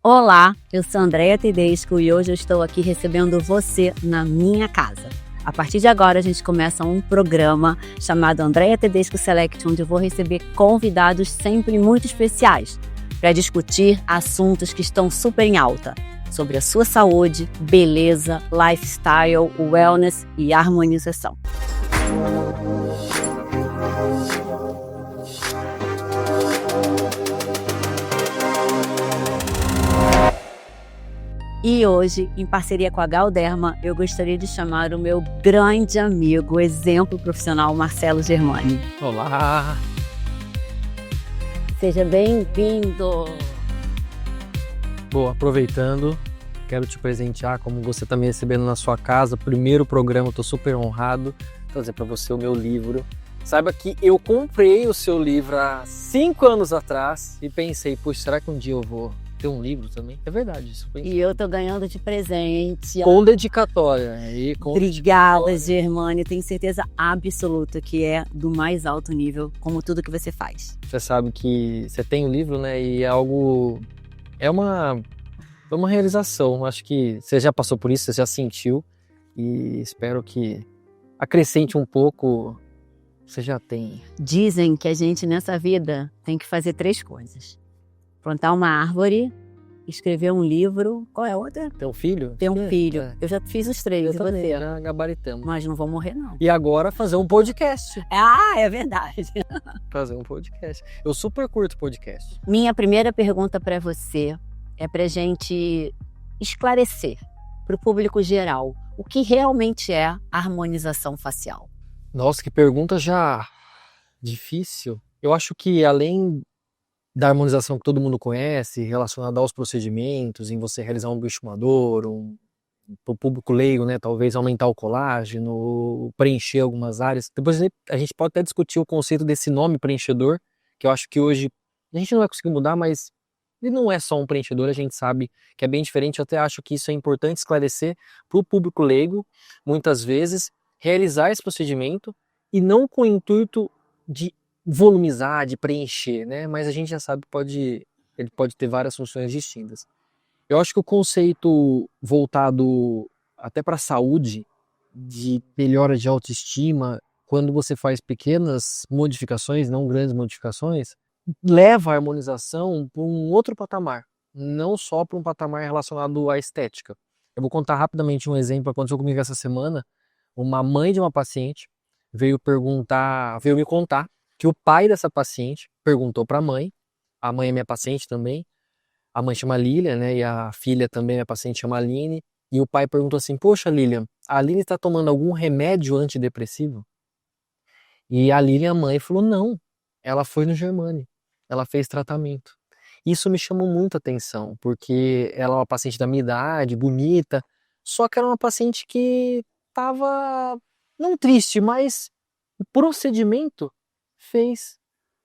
Olá, eu sou Andréia Tedesco e hoje eu estou aqui recebendo você na minha casa. A partir de agora a gente começa um programa chamado Andréia Tedesco Select, onde eu vou receber convidados sempre muito especiais para discutir assuntos que estão super em alta, sobre a sua saúde, beleza, lifestyle, wellness e harmonização. E hoje, em parceria com a Galderma, eu gostaria de chamar o meu grande amigo, exemplo profissional, Marcelo Germani. Olá! Seja bem-vindo! Bom, aproveitando, quero te presentear como você está me recebendo na sua casa. Primeiro programa, estou super honrado. Trazer para você o meu livro. Saiba que eu comprei o seu livro há 5 anos atrás e pensei, puxa, será que um dia eu vou ter um livro também? É verdade isso. E eu tô ganhando de presente. Com dedicatória. Obrigada, Germani. Tenho certeza absoluta que é do mais alto nível, como tudo que você faz. Você sabe que você tem o livro, né? E é algo... É uma realização. Acho que você já passou por isso, você já sentiu. E espero que acrescente um pouco. Você já tem. Dizem que a gente nessa vida tem que fazer 3 coisas. Plantar uma árvore, escrever um livro. Qual é a outra? Ter um filho? Ter um filho. É. Eu já fiz os 3, Eu e também, você? já gabaritamos. Mas não vou morrer, não. E agora fazer um podcast. Ah, é verdade. Fazer um podcast. Eu super curto podcast. Minha primeira pergunta para você é pra gente esclarecer para o público geral o que realmente é harmonização facial. Nossa, que pergunta já difícil. Eu acho que além da harmonização que todo mundo conhece, relacionada aos procedimentos, em você realizar um bioestimulador, para o público leigo, né, talvez aumentar o colágeno, preencher algumas áreas. Depois a gente pode até discutir o conceito desse nome preenchedor, que eu acho que hoje a gente não vai conseguir mudar, mas ele não é só um preenchedor, a gente sabe que é bem diferente. Eu até acho que isso é importante esclarecer para o público leigo, muitas vezes, realizar esse procedimento e não com o intuito de volumizar, de preencher, né? Mas a gente já sabe que ele pode ter várias funções distintas. Eu acho que o conceito voltado até para a saúde, de melhora de autoestima, quando você faz pequenas modificações, não grandes modificações, leva a harmonização para um outro patamar, não só para um patamar relacionado à estética. Eu vou contar rapidamente um exemplo que aconteceu comigo essa semana. Uma mãe de uma paciente veio me contar que o pai dessa paciente perguntou para a mãe é minha paciente também, a mãe chama Lilian, né, e a filha também, minha paciente, chama Aline, e o pai perguntou assim, poxa Lilian, a Aline está tomando algum remédio antidepressivo? E a Lilian, a mãe, falou, não, ela foi no Germani, ela fez tratamento. Isso me chamou muita atenção, porque ela é uma paciente da minha idade, bonita, só que era uma paciente que estava, não triste, mas o procedimento fez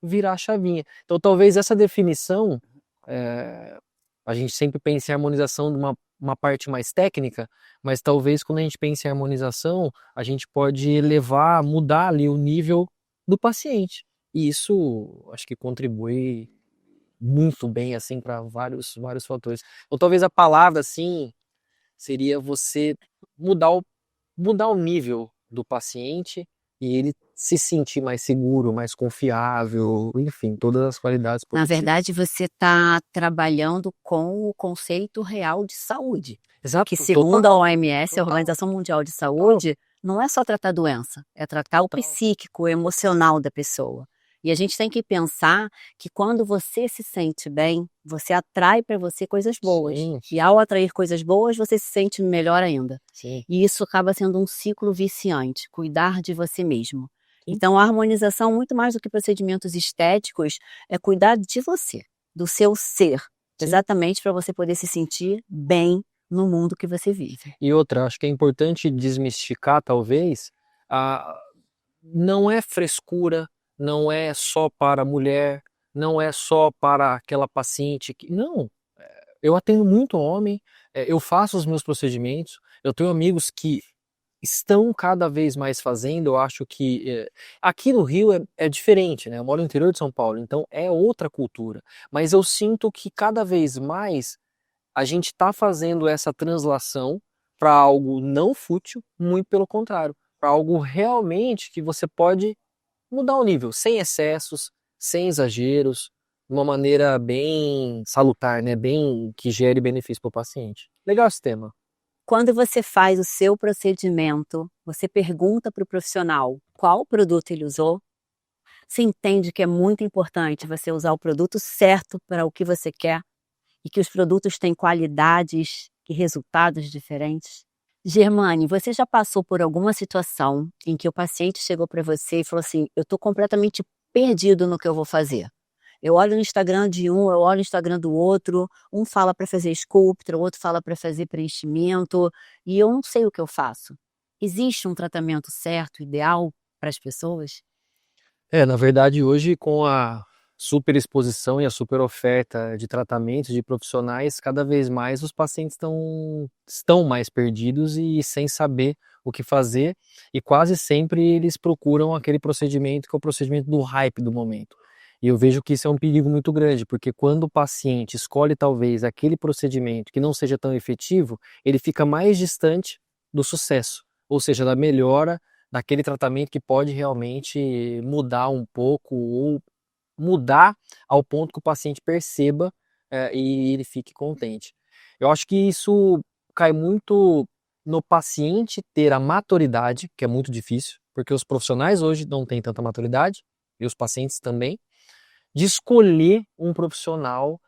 virar a chavinha. Então talvez essa definição, a gente sempre pensa em harmonização de uma parte mais técnica, mas talvez quando a gente pensa em harmonização, a gente pode mudar ali o nível do paciente. E isso acho que contribui muito bem assim para vários fatores. Ou talvez a palavra assim seria você mudar o nível do paciente e ele se sentir mais seguro, mais confiável, enfim, todas as qualidades Na positivas. verdade, você está trabalhando com o conceito real de saúde. Exato. Que segundo a OMS, a Organização Mundial de Saúde, não é só tratar a doença, é tratar o psíquico, o emocional da pessoa. E a gente tem que pensar que quando você se sente bem, você atrai para você coisas boas. Sim. E ao atrair coisas boas, você se sente melhor ainda. Sim. E isso acaba sendo um ciclo viciante, cuidar de você mesmo. Então, a harmonização, muito mais do que procedimentos estéticos, é cuidar de você, do seu ser, Sim. exatamente para você poder se sentir bem no mundo que você vive. E outra, acho que é importante desmistificar, talvez, não é frescura, não é só para a mulher, não é só para aquela paciente que... Não, eu atendo muito homem, eu faço os meus procedimentos, eu tenho amigos que estão cada vez mais fazendo. Eu acho que aqui no Rio é diferente, né? Eu moro no interior de São Paulo, então é outra cultura. Mas eu sinto que cada vez mais a gente está fazendo essa translação para algo não fútil, muito pelo contrário, para algo realmente que você pode mudar o nível, sem excessos, sem exageros, de uma maneira bem salutar, né? Bem que gere benefício para o paciente. Legal esse tema. Quando você faz o seu procedimento, você pergunta para o profissional qual produto ele usou. Você entende que é muito importante você usar o produto certo para o que você quer e que os produtos têm qualidades e resultados diferentes? Germane, você já passou por alguma situação em que o paciente chegou para você e falou assim: eu estou completamente perdido no que eu vou fazer. Eu olho no Instagram de um, eu olho no Instagram do outro, um fala para fazer Sculptra, o outro fala para fazer preenchimento, e eu não sei o que eu faço. Existe um tratamento certo, ideal para as pessoas? Na verdade, hoje com a superexposição e a superoferta de tratamentos de profissionais, cada vez mais os pacientes estão mais perdidos e sem saber o que fazer, e quase sempre eles procuram aquele procedimento que é o procedimento do hype do momento. E eu vejo que isso é um perigo muito grande, porque quando o paciente escolhe talvez aquele procedimento que não seja tão efetivo, ele fica mais distante do sucesso, ou seja, da melhora daquele tratamento que pode realmente mudar um pouco ou mudar ao ponto que o paciente perceba e ele fique contente. Eu acho que isso cai muito no paciente ter a maturidade, que é muito difícil, porque os profissionais hoje não têm tanta maturidade, e os pacientes também, de escolher um profissional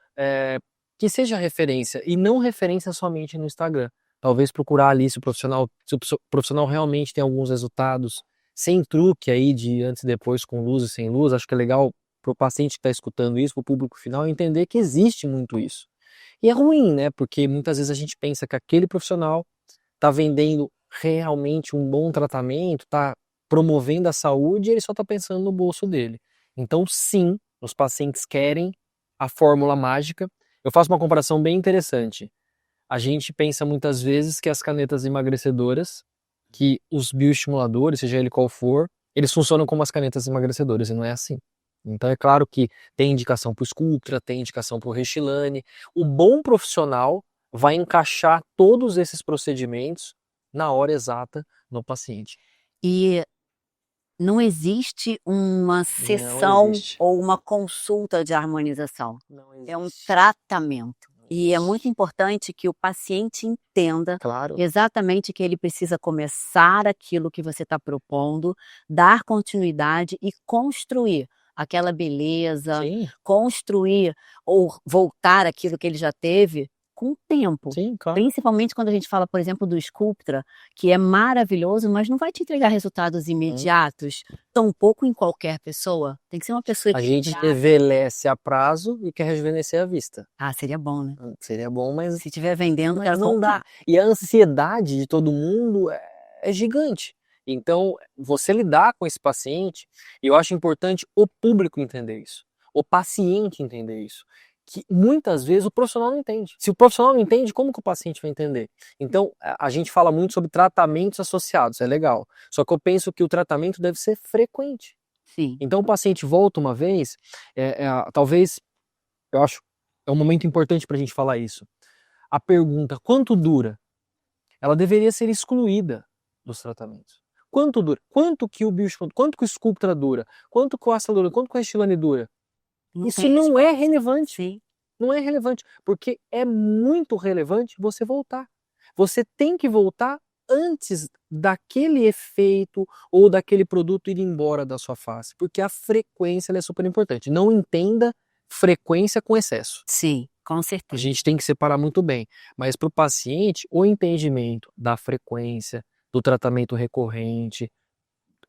que seja referência, e não referência somente no Instagram. Talvez procurar ali se o profissional realmente tem alguns resultados, sem truque aí de antes e depois, com luz e sem luz. Acho que é legal para o paciente que está escutando isso, para o público final, entender que existe muito isso. E é ruim, né? Porque muitas vezes a gente pensa que aquele profissional está vendendo realmente um bom tratamento, está promovendo a saúde, e ele só está pensando no bolso dele. Então, sim, os pacientes querem a fórmula mágica. Eu faço uma comparação bem interessante. A gente pensa muitas vezes que as canetas emagrecedoras, que os bioestimuladores, seja ele qual for, eles funcionam como as canetas emagrecedoras, e não é assim. Então é claro que tem indicação para o Sculptra, tem indicação para o Restylane. O bom profissional vai encaixar todos esses procedimentos na hora exata no paciente. E não existe uma Não sessão existe. ou uma consulta de harmonização. Não É um existe. tratamento. Não E é muito existe. importante que o paciente entenda Claro. exatamente que ele precisa começar aquilo que você está propondo, dar continuidade e construir aquela beleza, Sim, construir ou voltar aquilo que ele já teve com o tempo. sim, claro. Principalmente quando a gente fala, por exemplo, do Sculptra, que é maravilhoso, mas não vai te entregar resultados imediatos, tampouco em qualquer pessoa. Tem que ser uma pessoa A gente equilibrada. envelhece a prazo e quer rejuvenescer a vista. Ah, seria bom, né? Seria bom, mas Se estiver vendendo, quero não comprar. dá. E a ansiedade de todo mundo é gigante. Então, você lidar com esse paciente, e eu acho importante o público entender isso, o paciente entender isso, que muitas vezes o profissional não entende. Se o profissional não entende, como que o paciente vai entender? Então, a gente fala muito sobre tratamentos associados, é legal. Só que eu penso que o tratamento deve ser frequente. Sim. Então, o paciente volta uma vez, talvez, eu acho, é um momento importante para a gente falar isso. A pergunta, quanto dura? Ela deveria ser excluída dos tratamentos. Quanto dura? Quanto que o Sculptra dura? Quanto que o Asta dura? Quanto que o Restylane dura? Não Isso tem não é resposta. relevante. Sim. Não é relevante, porque é muito relevante você voltar. Você tem que voltar antes daquele efeito ou daquele produto ir embora da sua face, porque a frequência ela é super importante. Não entenda frequência com excesso. Sim, com A certeza. gente tem que separar muito bem, mas para o paciente, o entendimento da frequência, do tratamento recorrente,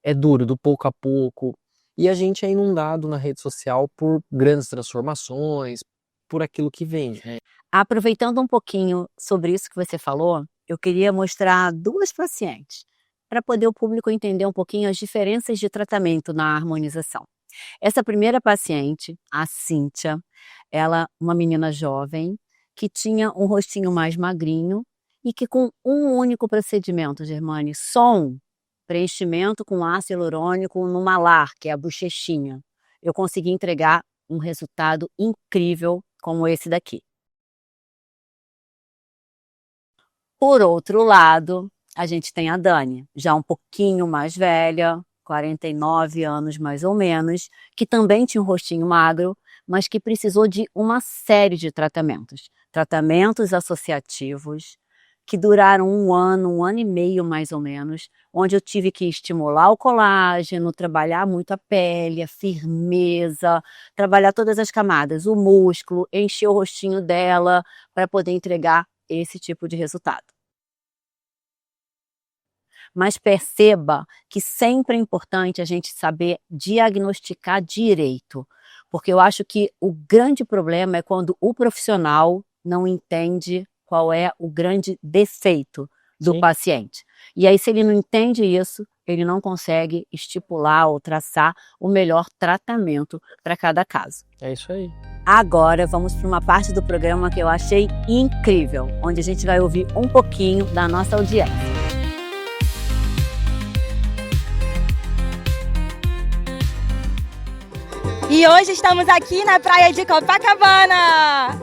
é duro, do pouco a pouco, e a gente é inundado na rede social por grandes transformações, por aquilo que vende, né. Aproveitando um pouquinho sobre isso que você falou, eu queria mostrar 2 pacientes, para poder o público entender um pouquinho as diferenças de tratamento na harmonização. Essa primeira paciente, a Cíntia, ela uma menina jovem, que tinha um rostinho mais magrinho e que com um único procedimento, Germane, só um, preenchimento com ácido hialurônico no malar, que é a bochechinha, eu consegui entregar um resultado incrível como esse daqui. Por outro lado, a gente tem a Dani, já um pouquinho mais velha, 49 anos mais ou menos, que também tinha um rostinho magro, mas que precisou de uma série de tratamentos. Tratamentos associativos, que duraram um ano e meio mais ou menos, onde eu tive que estimular o colágeno, trabalhar muito a pele, a firmeza, trabalhar todas as camadas, o músculo, encher o rostinho dela para poder entregar esse tipo de resultado. Mas perceba que sempre é importante a gente saber diagnosticar direito, porque eu acho que o grande problema é quando o profissional não entende qual é o grande defeito do Sim. paciente. E aí, se ele não entende isso, ele não consegue estipular ou traçar o melhor tratamento para cada caso. É isso aí. Agora vamos para uma parte do programa que eu achei incrível, onde a gente vai ouvir um pouquinho da nossa audiência. E hoje estamos aqui na praia de Copacabana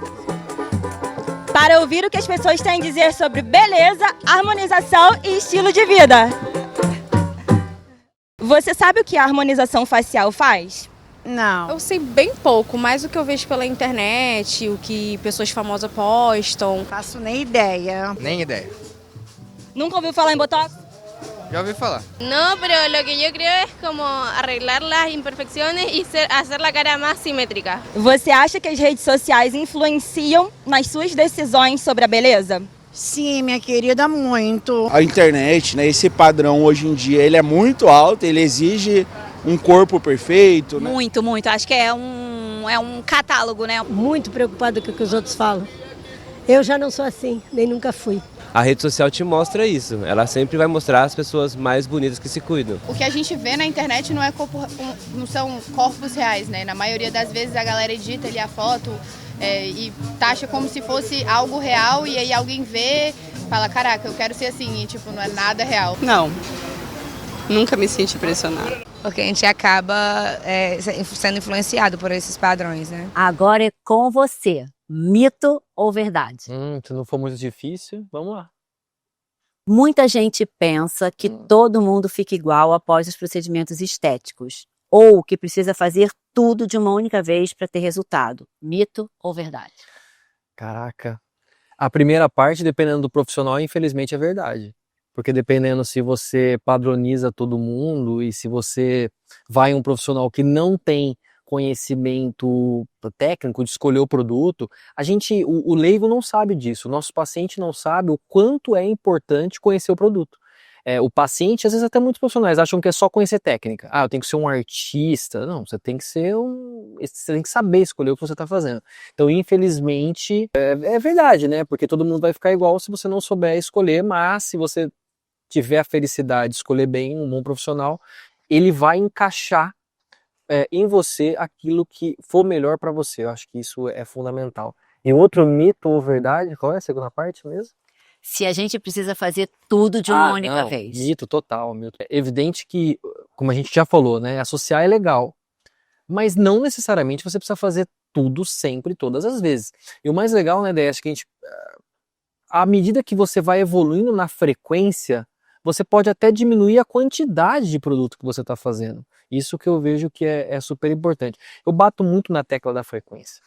para ouvir o que as pessoas têm a dizer sobre beleza, harmonização e estilo de vida. Você sabe o que a harmonização facial faz? Não. Eu sei bem pouco, mais o que eu vejo pela internet, o que pessoas famosas postam. Não faço nem ideia. Nem ideia. Nunca ouviu falar em Botox? Já ouvi falar. No, pero lo que yo creo es como arreglar las imperfecciones y hacer la cara más simétrica. Você acha que as redes sociais influenciam nas suas decisões sobre a beleza? Sim, minha querida, muito. A internet, né, esse padrão hoje em dia, ele é muito alto, ele exige um corpo perfeito, né? Muito, muito. Acho que é um catálogo, né? Muito preocupada com o que os outros falam. Eu já não sou assim, nem nunca fui. A rede social te mostra isso, ela sempre vai mostrar as pessoas mais bonitas que se cuidam. O que a gente vê na internet não são corpos reais, né? Na maioria das vezes a galera edita ali a foto e taxa como se fosse algo real e aí alguém vê, fala, caraca, eu quero ser assim, e tipo, não é nada real. Não, nunca me senti pressionada. Porque a gente acaba sendo influenciado por esses padrões, né? Agora é com você. Mito ou verdade? Se não for muito difícil, vamos lá. Muita gente pensa que todo mundo fica igual após os procedimentos estéticos, ou que precisa fazer tudo de uma única vez para ter resultado. Mito ou verdade? Caraca. A primeira parte, dependendo do profissional, infelizmente é verdade. Porque dependendo se você padroniza todo mundo e se você vai em um profissional que não tem conhecimento técnico de escolher o produto, o leigo não sabe disso, o nosso paciente não sabe o quanto é importante conhecer o produto. O paciente, às vezes até muitos profissionais acham que é só conhecer técnica. Eu tenho que ser um artista. Não, você tem que você tem que saber escolher o que você está fazendo. Então, infelizmente, é verdade, né? Porque todo mundo vai ficar igual se você não souber escolher, mas se você tiver a felicidade de escolher bem um bom profissional, ele vai encaixar em você aquilo que for melhor para você. Eu acho que isso é fundamental. E outro mito ou verdade, qual é a segunda parte mesmo? Se a gente precisa fazer tudo de uma única vez. Mito total. É evidente que, como a gente já falou, né, associar é legal, mas não necessariamente você precisa fazer tudo sempre, todas as vezes. E o mais legal, né, é que à medida que você vai evoluindo na frequência, você pode até diminuir a quantidade de produto que você está fazendo. Isso que eu vejo que é super importante. Eu bato muito na tecla da frequência.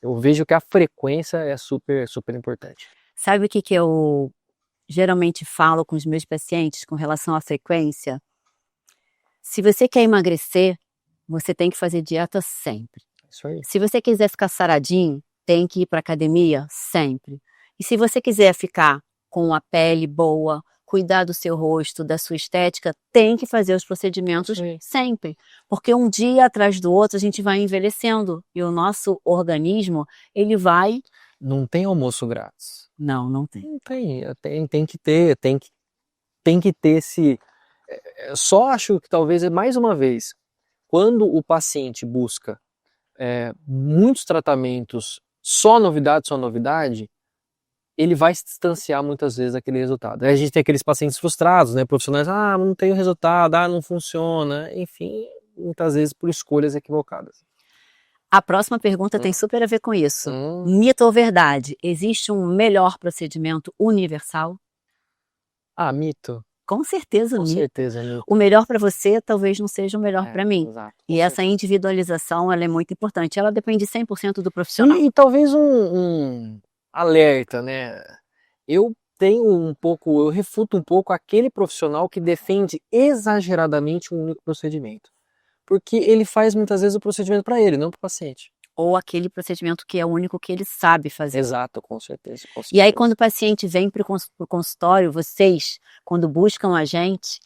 Eu vejo que a frequência é super, super importante. Sabe o que eu geralmente falo com os meus pacientes com relação à frequência? Se você quer emagrecer, você tem que fazer dieta sempre. Isso aí. Se você quiser ficar saradinho, tem que ir para academia sempre. E se você quiser ficar com a pele boa, cuidar do seu rosto, da sua estética, tem que fazer os procedimentos sempre. Porque um dia atrás do outro a gente vai envelhecendo e o nosso organismo, ele vai... Não tem almoço grátis. Não tem. Não tem. Tem que ter esse... Só acho que talvez, mais uma vez, quando o paciente busca muitos tratamentos, só novidade, ele vai se distanciar muitas vezes daquele resultado. Aí a gente tem aqueles pacientes frustrados, né? Profissionais, não tenho resultado, não funciona. Enfim, muitas vezes por escolhas equivocadas. A próxima pergunta tem super a ver com isso. Mito ou verdade? Existe um melhor procedimento universal? Ah, mito. Com certeza, Com mito. certeza, mito. O melhor para você talvez não seja o melhor para mim. Exato. E essa individualização, ela é muito importante. Ela depende 100% do profissional. E talvez um alerta, né? Eu refuto um pouco aquele profissional que defende exageradamente um único procedimento. Porque ele faz muitas vezes o procedimento para ele, não para o paciente. Ou aquele procedimento que é o único que ele sabe fazer. Exato, com certeza. E aí, quando o paciente vem para o consultório, vocês, quando buscam a gente,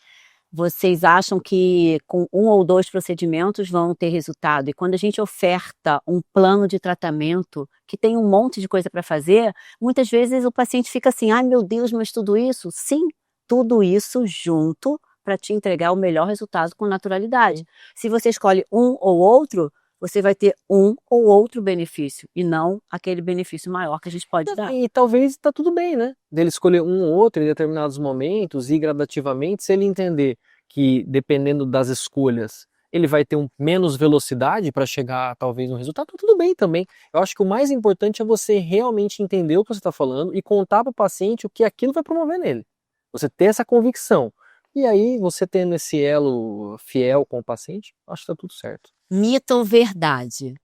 vocês acham que com 1 ou 2 procedimentos vão ter resultado. E quando a gente oferta um plano de tratamento que tem um monte de coisa para fazer, muitas vezes o paciente fica assim, ai meu Deus, mas tudo isso? Sim, tudo isso junto para te entregar o melhor resultado com naturalidade. Se você escolhe um ou outro, você vai ter um ou outro benefício, e não aquele benefício maior que a gente pode dar. E talvez está tudo bem, né? Dele escolher um ou outro em determinados momentos e gradativamente, se ele entender que dependendo das escolhas, ele vai ter menos velocidade para chegar talvez no resultado, tá tudo bem também. Eu acho que o mais importante é você realmente entender o que você está falando e contar para o paciente o que aquilo vai promover nele. Você ter essa convicção. E aí, você tendo esse elo fiel com o paciente, acho que está tudo certo. Mito ou verdade?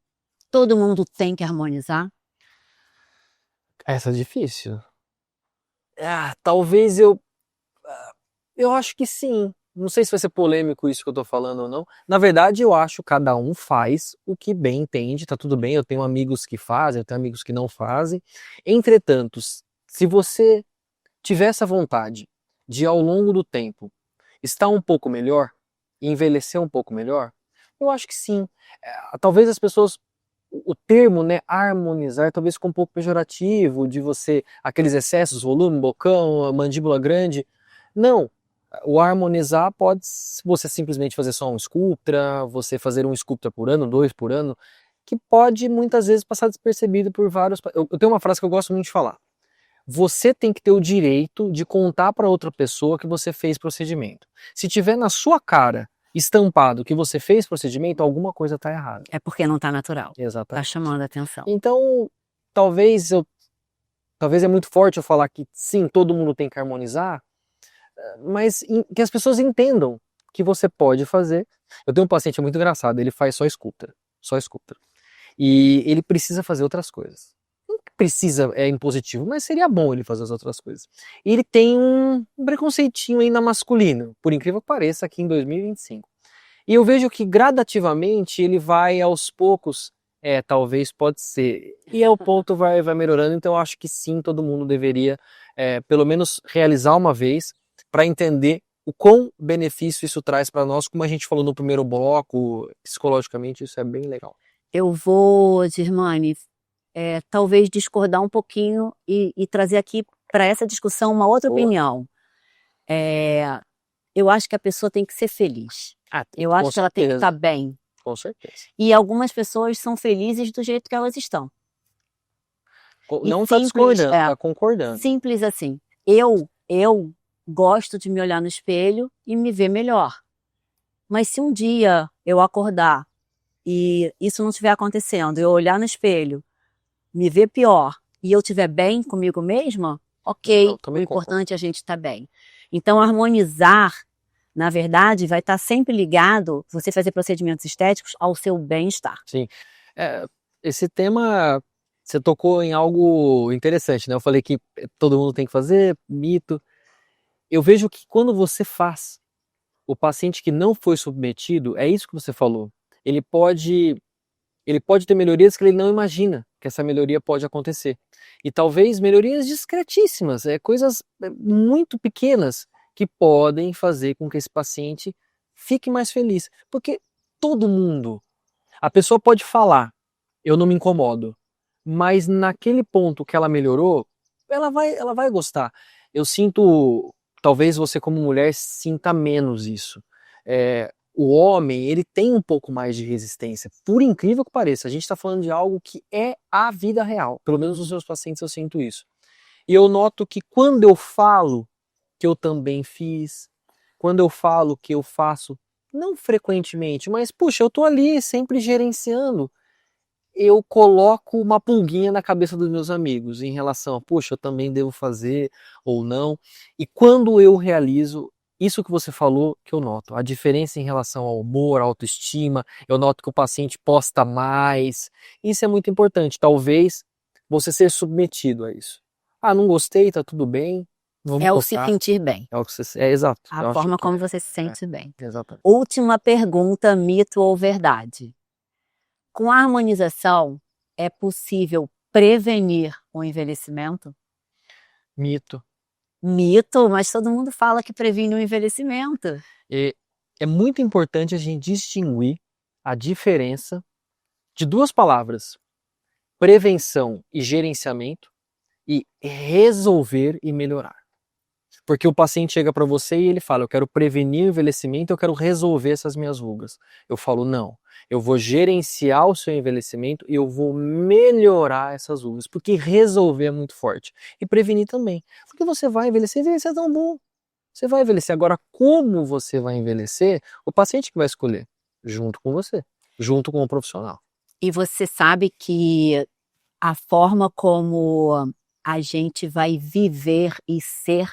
Todo mundo tem que harmonizar? Essa é difícil. Talvez eu acho que sim. Não sei se vai ser polêmico isso que eu tô falando ou não. Na verdade, eu acho que cada um faz o que bem entende, tá tudo bem. Eu tenho amigos que fazem, eu tenho amigos que não fazem. Entretanto, se você tiver essa vontade de, ao longo do tempo, estar um pouco melhor, envelhecer um pouco melhor, eu acho que sim. Talvez as pessoas, o termo, né, harmonizar, talvez ficou um pouco pejorativo, de você, aqueles excessos, volume, bocão, a mandíbula grande. Não. O harmonizar pode você simplesmente fazer só um Sculptra, você fazer um Sculptra por ano, 2 por ano, que pode muitas vezes passar despercebido por vários... Eu tenho uma frase que eu gosto muito de falar. Você tem que ter o direito de contar para outra pessoa que você fez procedimento. Se tiver na sua cara estampado que você fez procedimento, alguma coisa está errada. É porque não está natural. Exatamente. Está chamando a atenção. Então, talvez é muito forte eu falar que sim, todo mundo tem que harmonizar, mas que as pessoas entendam que você pode fazer. Eu tenho um paciente muito engraçado, ele faz só Sculptra. E ele precisa fazer outras coisas. Não precisa, é impositivo, mas seria bom ele fazer as outras coisas. E ele tem um preconceitinho ainda masculino, por incrível que pareça, aqui em 2025. E eu vejo que gradativamente ele vai aos poucos, talvez pode ser. E o ponto vai melhorando, então eu acho que sim, todo mundo deveria pelo menos realizar uma vez, para entender o quão benefício isso traz para nós, como a gente falou no primeiro bloco, psicologicamente isso é bem legal. Eu vou, Germane, talvez discordar um pouquinho e trazer aqui para essa discussão uma outra opinião. Eu acho que a pessoa tem que ser feliz. Eu acho que ela tem que estar bem. Com certeza. E algumas pessoas são felizes do jeito que elas estão. Não está discordando, está concordando. Simples assim. Eu gosto de me olhar no espelho e me ver melhor. Mas se um dia eu acordar e isso não estiver acontecendo, eu olhar no espelho, me ver pior e eu estiver bem comigo mesma, ok, o importante é a gente estar bem. Então harmonizar, na verdade, vai estar sempre ligado, você fazer procedimentos estéticos, ao seu bem-estar. Sim. Esse tema, você tocou em algo interessante, né? Eu falei que todo mundo tem que fazer, mito. Eu vejo que quando você faz, o paciente que não foi submetido, é isso que você falou, ele pode ter melhorias que ele não imagina que essa melhoria pode acontecer. E talvez melhorias discretíssimas, coisas muito pequenas que podem fazer com que esse paciente fique mais feliz. Porque todo mundo, a pessoa pode falar, eu não me incomodo, mas naquele ponto que ela melhorou, ela vai gostar. Eu sinto... Talvez você como mulher sinta menos isso. O homem, ele tem um pouco mais de resistência. Por incrível que pareça, a gente está falando de algo que é a vida real. Pelo menos nos meus pacientes eu sinto isso. E eu noto que quando eu falo que eu também fiz, quando eu falo que eu faço, não frequentemente, mas puxa, eu tô ali sempre gerenciando. eu coloco uma pulguinha na cabeça dos meus amigos em relação a, poxa, eu também devo fazer ou não. E quando eu realizo isso que você falou, que eu noto, a diferença em relação ao humor, à autoestima, eu noto que o paciente posta mais. Isso é muito importante. Talvez você ser submetido a isso. Ah, não gostei, tá tudo bem. Vamos É o se postar. sentir bem. É o que você... É exato. Eu A acho forma que como você se sente bem. exatamente. Última pergunta, mito ou verdade? Com a harmonização, é possível prevenir o envelhecimento? Mito. Mito, mas todo mundo fala que previne o envelhecimento. É muito importante a gente distinguir a diferença de duas palavras: prevenção e gerenciamento, e resolver e melhorar. Porque o paciente chega para você e ele fala, eu quero prevenir o envelhecimento, eu quero resolver essas minhas rugas. Eu falo, não, eu vou gerenciar o seu envelhecimento e eu vou melhorar essas rugas, porque resolver é muito forte. E prevenir também, porque você vai envelhecer é tão bom. Você vai envelhecer. Agora, como você vai envelhecer, o paciente que vai escolher, junto com você, junto com o profissional. E você sabe que a forma como a gente vai viver e ser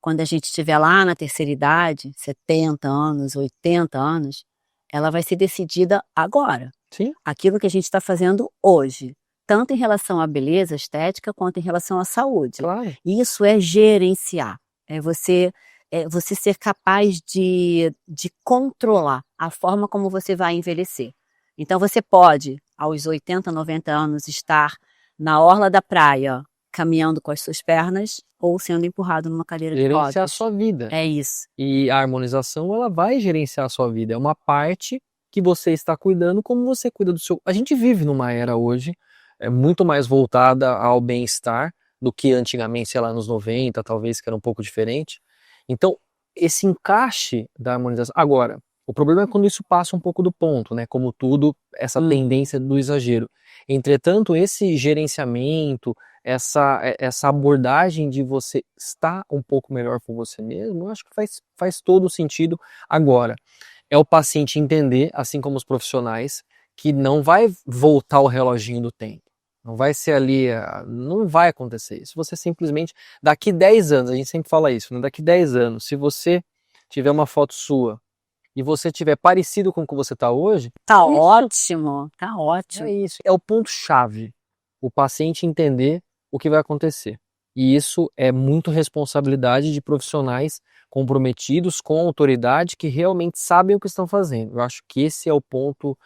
quando a gente estiver lá na terceira idade, 70 anos, 80 anos, ela vai ser decidida agora. Sim. Aquilo que a gente está fazendo hoje, tanto em relação à beleza, estética, quanto em relação à saúde. Claro. Isso é gerenciar, é você ser capaz de controlar a forma como você vai envelhecer. Então você pode, aos 80, 90 anos, estar na orla da praia, caminhando com as suas pernas ou sendo empurrado numa cadeira de rodas. Gerenciar a sua vida. É isso. E a harmonização, ela vai gerenciar a sua vida. É uma parte que você está cuidando como você cuida do seu... A gente vive numa era hoje muito mais voltada ao bem-estar do que antigamente, sei lá, nos 90, talvez, que era um pouco diferente. Então, esse encaixe da harmonização... Agora, o problema é quando isso passa um pouco do ponto, né? Como tudo, essa tendência do exagero. Entretanto, esse gerenciamento, essa abordagem de você estar um pouco melhor com você mesmo, eu acho que faz todo o sentido. Agora, é o paciente entender, assim como os profissionais, que não vai voltar o reloginho do tempo. Não vai ser ali, não vai acontecer isso. Você simplesmente, daqui 10 anos, a gente sempre fala isso, né? Daqui 10 anos, se você tiver uma foto sua e você tiver parecido com o que você está hoje... Tá ótimo, tá ótimo. É isso, é o ponto-chave. O paciente entender o que vai acontecer. E isso é muito responsabilidade de profissionais comprometidos com a autoridade que realmente sabem o que estão fazendo. Eu acho que esse é o ponto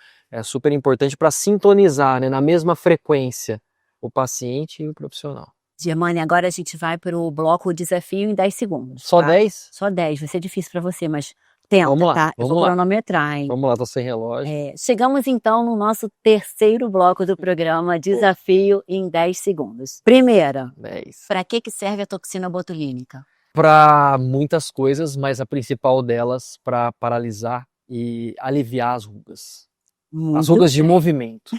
super importante para sintonizar, né, na mesma frequência o paciente e o profissional. Germane, agora a gente vai para o bloco Desafio em 10 segundos. Só tá? 10? Só 10, vai ser difícil para você, mas tenta, Vamos lá, tá? Eu vou cronometrar, hein? Vamos lá, tô sem relógio. Chegamos então no nosso terceiro bloco do programa Desafio em 10 segundos. Primeira, 10. para que serve a toxina botulínica? Para muitas coisas, mas a principal delas para paralisar e aliviar as rugas. As rugas de movimento.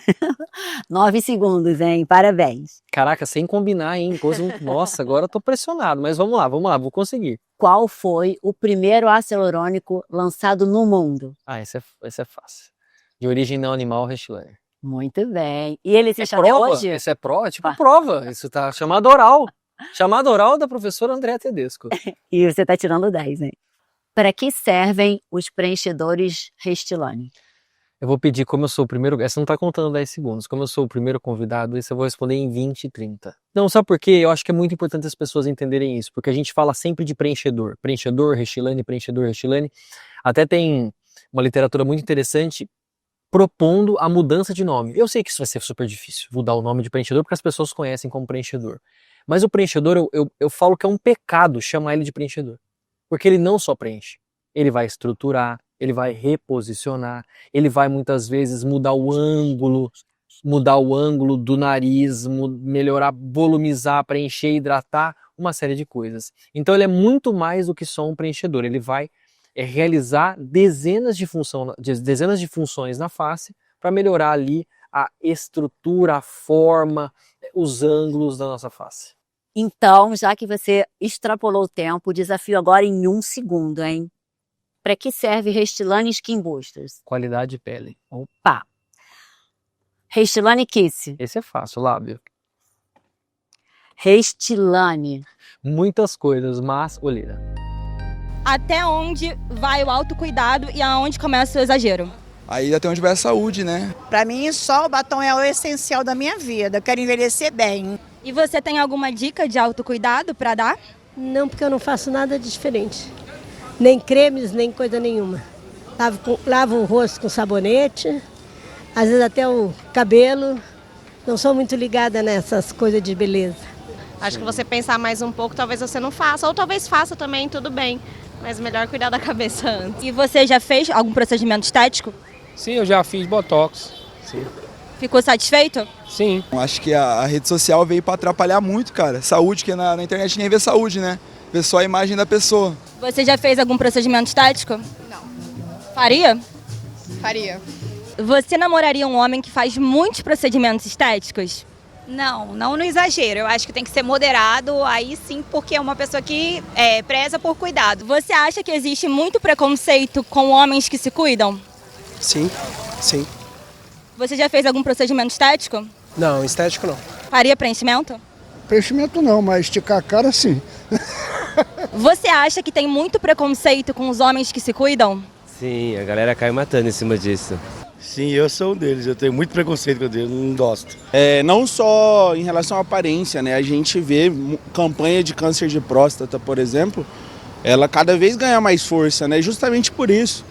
9 segundos, hein? Parabéns. Caraca, sem combinar, hein? Nossa, agora eu tô pressionado, mas vamos lá, vou conseguir. Qual foi o primeiro ácido hialurônico lançado no mundo? Esse é fácil. De origem não animal, Restylane. Muito bem. E ele existe até prova? hoje? Esse é prova? Tipo prova. Isso tá chamado oral. Chamado oral da professora Andréa Tedesco. E você tá tirando 10, hein? Para que servem os preenchedores Restylane? Eu vou pedir, como eu sou o primeiro... Essa não tá contando 10 segundos. Como eu sou o primeiro convidado, isso eu vou responder em 20 e 30. Não, sabe por quê? Eu acho que é muito importante as pessoas entenderem isso. Porque a gente fala sempre de preenchedor. Preenchedor, Restylane, preenchedor, Restylane. Até tem uma literatura muito interessante propondo a mudança de nome. Eu sei que isso vai ser super difícil, mudar o nome de preenchedor, porque as pessoas conhecem como preenchedor. Mas o preenchedor, eu falo que é um pecado chamar ele de preenchedor. Porque ele não só preenche. Ele vai estruturar, ele vai reposicionar, ele vai muitas vezes mudar o ângulo do nariz, melhorar, volumizar, preencher, hidratar, uma série de coisas. Então ele é muito mais do que só um preenchedor, ele vai realizar dezenas de funções na face para melhorar ali a estrutura, a forma, os ângulos da nossa face. Então, já que você extrapolou o tempo, o desafio agora em 1 segundo, hein? Para que serve Restylane Skin Boosters? Qualidade de pele. Opa! Restilane Kiss. Esse é fácil, lábio. Restilane. Muitas coisas, mas olheira. Até onde vai o autocuidado e aonde começa o exagero? Aí até onde vai a saúde, né? Pra mim, só o batom é o essencial da minha vida. Eu quero envelhecer bem. E você tem alguma dica de autocuidado para dar? Não, porque eu não faço nada de diferente. Nem cremes, nem coisa nenhuma. Lavo o rosto com sabonete, às vezes até o cabelo. Não sou muito ligada nessas coisas de beleza. Acho que você pensar mais um pouco, talvez você não faça, ou talvez faça também, tudo bem. Mas melhor cuidar da cabeça antes. E você já fez algum procedimento estético? Sim, eu já fiz botox. Sim. Ficou satisfeito? Sim. Acho que a rede social veio para atrapalhar muito, cara. Saúde, que na internet ninguém vê saúde, né? Vê só a imagem da pessoa. Você já fez algum procedimento estético? Não. Faria? Faria. Você namoraria um homem que faz muitos procedimentos estéticos? Não no exagero. Eu acho que tem que ser moderado, aí sim, porque é uma pessoa que preza por cuidado. Você acha que existe muito preconceito com homens que se cuidam? Sim. Você já fez algum procedimento estético? Não, estético não. Faria preenchimento? Preenchimento não, mas esticar a cara sim. Você acha que tem muito preconceito com os homens que se cuidam? Sim, a galera cai matando em cima disso. Sim, eu sou um deles. Eu tenho muito preconceito com eles, não gosto. Não só em relação à aparência, né? A gente vê campanha de câncer de próstata, por exemplo, ela cada vez ganha mais força, né? Justamente por isso.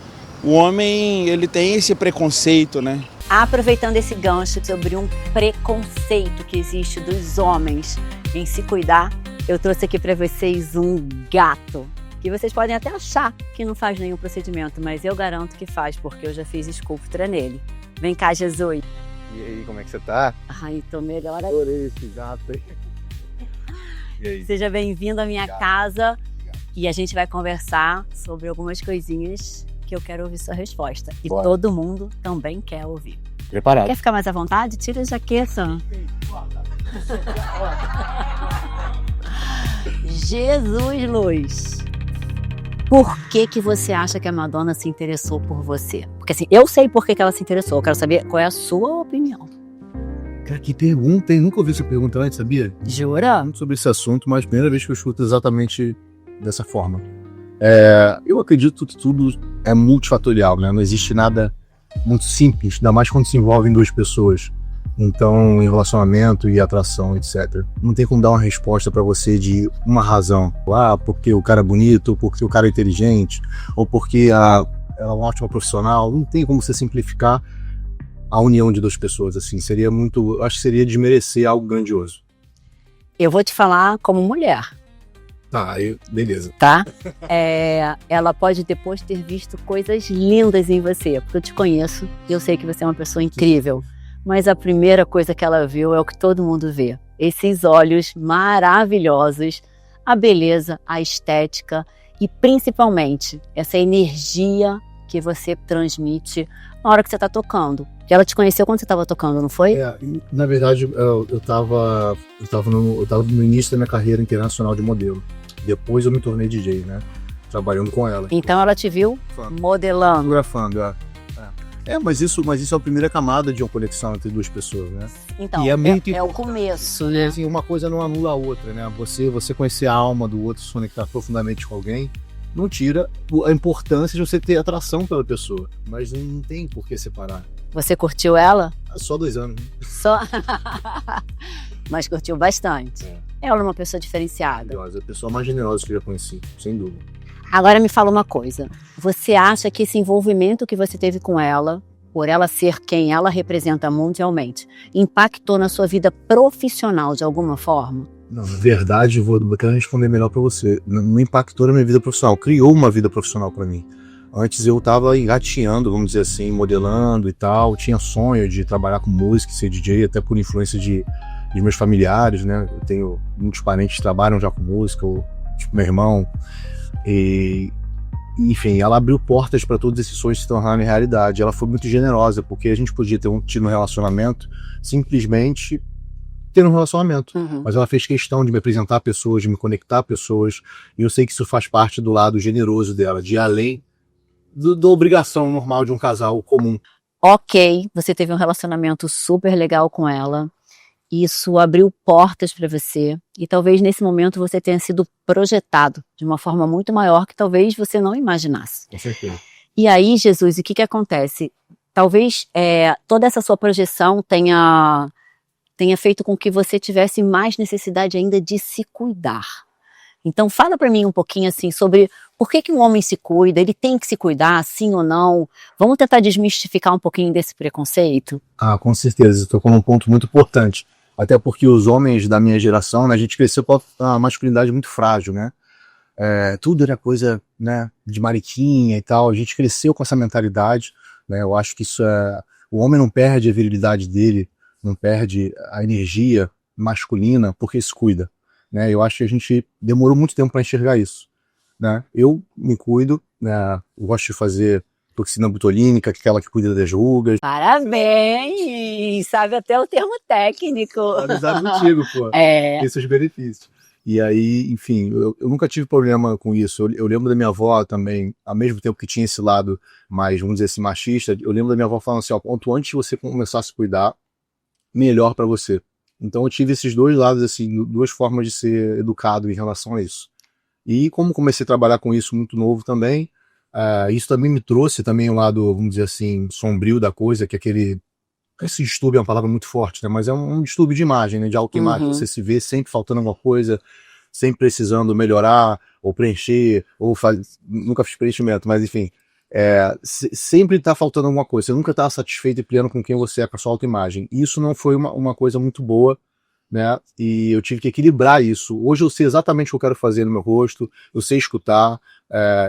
O homem, ele tem esse preconceito, né? Aproveitando esse gancho sobre um preconceito que existe dos homens em se cuidar, eu trouxe aqui para vocês um gato. Que vocês podem até achar que não faz nenhum procedimento, mas eu garanto que faz, porque eu já fiz escultura nele. Vem cá, Jesus. E aí, como é que você tá? Ai, tô melhor. Adorei esse gato aí. E aí? Seja bem-vindo à minha casa e a gente vai conversar sobre algumas coisinhas que eu quero ouvir sua resposta. E Bora. todo mundo também quer ouvir. Preparado. Quer ficar mais à vontade? Tira a jaqueta. Jesus Luz. Por que você acha que a Madonna se interessou por você? Porque assim, eu sei por que ela se interessou. Eu quero saber qual é a sua opinião. Cara, que pergunta, hein? Nunca ouvi essa pergunta antes, sabia? Jura? Muito sobre esse assunto, mas a primeira vez que eu escuto exatamente dessa forma. Eu acredito que tudo é multifatorial, né? Não existe nada muito simples, ainda mais quando se envolvem duas pessoas. Então, em relacionamento e atração, etc. Não tem como dar uma resposta pra você de uma razão. Porque o cara é bonito, ou porque o cara é inteligente, ou porque ela é uma ótima profissional. Não tem como você simplificar a união de duas pessoas, assim. Acho que seria desmerecer algo grandioso. Eu vou te falar como mulher. Tá, beleza. Tá? Ela pode depois ter visto coisas lindas em você, porque eu te conheço e eu sei que você é uma pessoa incrível. Mas a primeira coisa que ela viu é o que todo mundo vê. Esses olhos maravilhosos, a beleza, a estética e principalmente essa energia que você transmite na hora que você está tocando. Porque ela te conheceu quando você estava tocando, não foi? Na verdade, eu tava no início da minha carreira internacional de modelo. Depois eu me tornei DJ, né? Trabalhando com ela. Então ela te viu modelando. Fotografando, mas isso é a primeira camada de uma conexão entre duas pessoas, né? Então, e é o começo, né? Assim, uma coisa não anula a outra, né? Você conhecer a alma do outro, se conectar profundamente com alguém, não tira a importância de você ter atração pela pessoa. Mas não tem por que separar. Você curtiu ela? Só 2 anos. Só? Mas curtiu bastante. Ela é uma pessoa diferenciada. É a pessoa mais generosa que eu já conheci, sem dúvida. Agora me fala uma coisa. Você acha que esse envolvimento que você teve com ela, por ela ser quem ela representa mundialmente, impactou na sua vida profissional de alguma forma? Não, na verdade, eu quero responder melhor pra você. Não impactou na minha vida profissional, criou uma vida profissional pra mim. Antes eu tava engateando, vamos dizer assim, modelando e tal. Tinha sonho de trabalhar com música, ser DJ, até por influência de meus familiares, né? Eu tenho muitos parentes que trabalham já com música, tipo meu irmão. Enfim, ela abriu portas para todos esses sonhos se tornarem realidade. Ela foi muito generosa, porque a gente podia ter tido um relacionamento simplesmente ter um relacionamento. Mas ela fez questão de me apresentar a pessoas, de me conectar a pessoas, e eu sei que isso faz parte do lado generoso dela, de ir além da obrigação normal de um casal comum. Ok, você teve um relacionamento super legal com ela, isso abriu portas para você e talvez nesse momento você tenha sido projetado de uma forma muito maior que talvez você não imaginasse. Com certeza. E aí, Jesus, o que acontece? Talvez toda essa sua projeção tenha feito com que você tivesse mais necessidade ainda de se cuidar. Então fala para mim um pouquinho assim sobre por que um homem se cuida, ele tem que se cuidar, sim ou não? Vamos tentar desmistificar um pouquinho desse preconceito? Ah, com certeza, você tocou num ponto muito importante. Até porque os homens da minha geração, né, a gente cresceu com a masculinidade muito frágil, né? Tudo era coisa, né, de mariquinha e tal, a gente cresceu com essa mentalidade, né? Eu acho que isso o homem não perde a virilidade dele, não perde a energia masculina porque se cuida, né? Eu acho que a gente demorou muito tempo para enxergar isso, né? Eu me cuido, né? Eu gosto de fazer toxina botulínica, aquela que cuida das rugas. Parabéns! Sabe até o termo técnico. Amizade contigo, pô. Tem seus benefícios. E aí, enfim, eu nunca tive problema com isso. Eu lembro da minha avó também, ao mesmo tempo que tinha esse lado mais, vamos dizer assim, machista, eu lembro da minha avó falando assim, ó, quanto antes você começar a se cuidar, melhor para você. Então eu tive esses dois lados, assim, duas formas de ser educado em relação a isso. E como comecei a trabalhar com isso muito novo também, isso também me trouxe também um lado, vamos dizer assim, sombrio da coisa, que esse distúrbio é uma palavra muito forte, né? Mas é um distúrbio de imagem, né? De autoimagem. Você se vê sempre faltando alguma coisa, sempre precisando melhorar, ou preencher, nunca fiz preenchimento, mas enfim, sempre tá faltando alguma coisa, você nunca tá satisfeito e pleno com quem você é, com a sua autoimagem. E isso não foi uma coisa muito boa, né? E eu tive que equilibrar isso. Hoje eu sei exatamente o que eu quero fazer no meu rosto, eu sei escutar,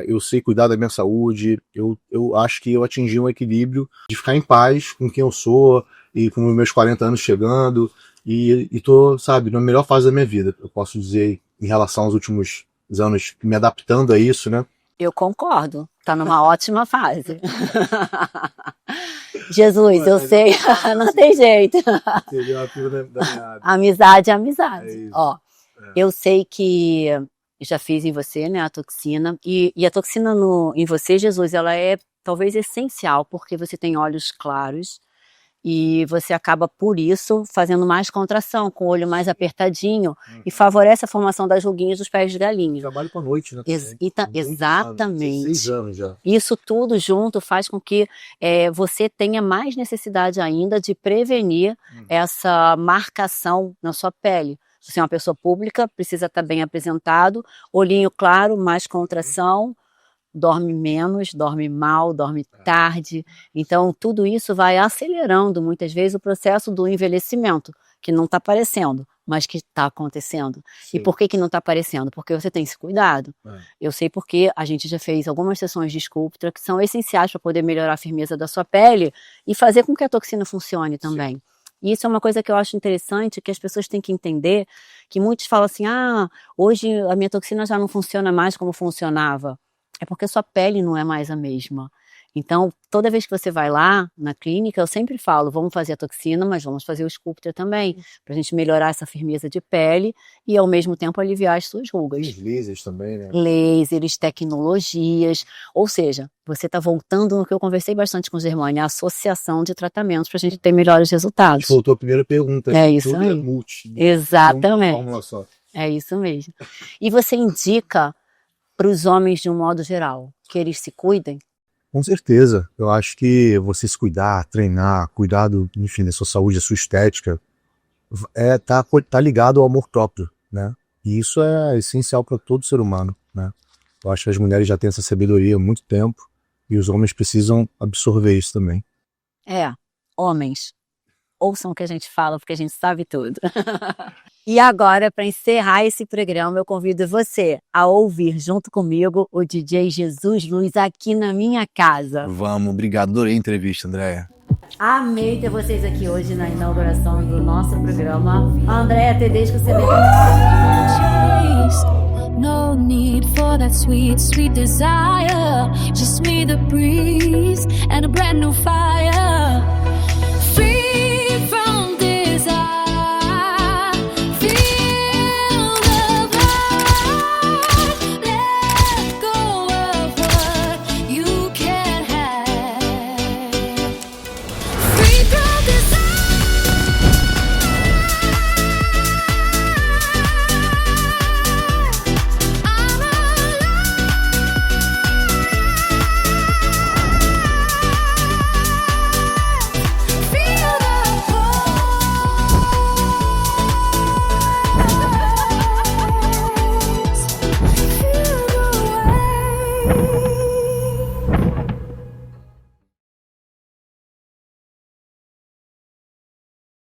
eu sei cuidar da minha saúde, eu acho que eu atingi um equilíbrio de ficar em paz com quem eu sou e com os meus 40 anos chegando e tô, sabe, na melhor fase da minha vida, eu posso dizer, em relação aos últimos anos, me adaptando a isso, né? Eu concordo, tá numa ótima fase. Jesus, eu sei, não tem jeito. Amizade é amizade. Ó, eu sei que já fiz em você, né, a toxina, e a toxina em você, Jesus, ela é talvez essencial, porque você tem olhos claros, e você acaba, por isso, fazendo mais contração, com o olho mais apertadinho, e favorece a formação das ruguinhas dos pés de galinha. Trabalho com a noite, né? Exatamente. 6 anos já. Isso tudo junto faz com que você tenha mais necessidade ainda de prevenir essa marcação na sua pele. Se você é uma pessoa pública, precisa estar bem apresentado, olhinho claro, mais contração, dorme menos, dorme mal, dorme tarde. Então, tudo isso vai acelerando, muitas vezes, o processo do envelhecimento, que não está aparecendo, mas que está acontecendo. Sim. E por que não está aparecendo? Porque você tem se cuidado. Eu sei porque a gente já fez algumas sessões de Sculptra que são essenciais para poder melhorar a firmeza da sua pele e fazer com que a toxina funcione também. Sim. E isso é uma coisa que eu acho interessante, que as pessoas têm que entender, que muitos falam assim, hoje a minha toxina já não funciona mais como funcionava. É porque a sua pele não é mais a mesma. Então, toda vez que você vai lá na clínica, eu sempre falo, vamos fazer a toxina, mas vamos fazer o Sculptra também, pra gente melhorar essa firmeza de pele e, ao mesmo tempo, aliviar as suas rugas. Os lasers também, né? Lasers, tecnologias, ou seja, você tá voltando no que eu conversei bastante com o Germani, a associação de tratamentos pra gente ter melhores resultados. Voltou a primeira pergunta. É isso aí. Exatamente. Fórmula só. É isso mesmo. E você indica para os homens, de um modo geral, que eles se cuidem? Com certeza. Eu acho que você se cuidar, treinar, cuidar enfim, da sua saúde, da sua estética, tá ligado ao amor próprio, né? E isso é essencial para todo ser humano, né? Eu acho que as mulheres já têm essa sabedoria há muito tempo e os homens precisam absorver isso também. Homens, ouçam o que a gente fala, porque a gente sabe tudo. E agora, para encerrar esse programa, eu convido você a ouvir junto comigo o DJ Jesus Luz aqui na minha casa. Vamos, obrigado. Adorei a entrevista, Andréia. Amei ter vocês aqui hoje na inauguração do nosso programa. Andréia Tedesco, você No need for that sweet, sweet desire. Just me, the breeze, and a brand new fire.